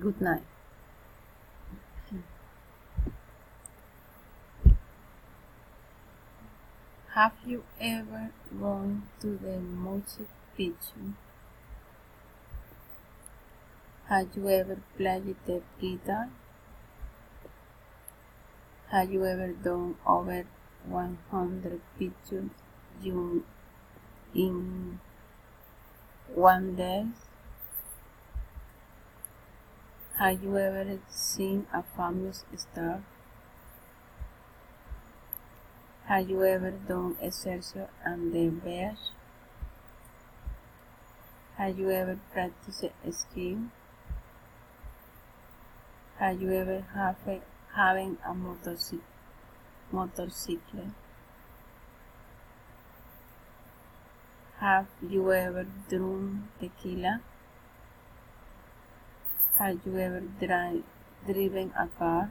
Good night. Have you ever gone to the music picture? Have you ever played the guitar? Have you ever done over 100 pictures in one day? Have you ever seen a famous star? Have you ever done exercise on the beach? Have you ever practiced skiing? Have you ever having a motorcycle? Have you ever drunk tequila? Have you ever driven a car?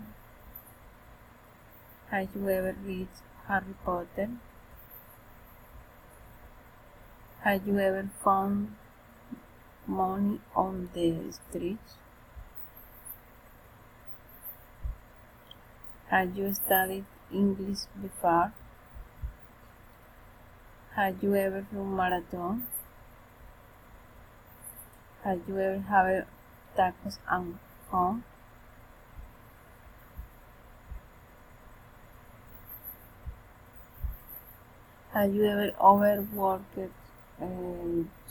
Have you ever read Harry Potter? Have you ever found money on the streets? Have you studied English before? Have you ever run marathon? Have you ever had tacos at home? Have you ever overworked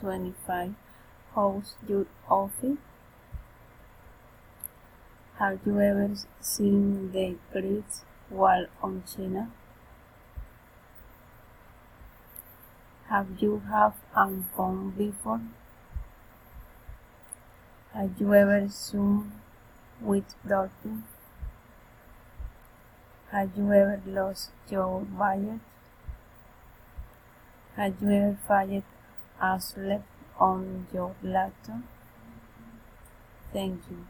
25 hours your office? Have you ever seen the Great Wall of China? Have you had a phone before? Have you ever swum with dolphins? Have you ever lost your budget? Have you ever failed or slept on your laptop? Thank you.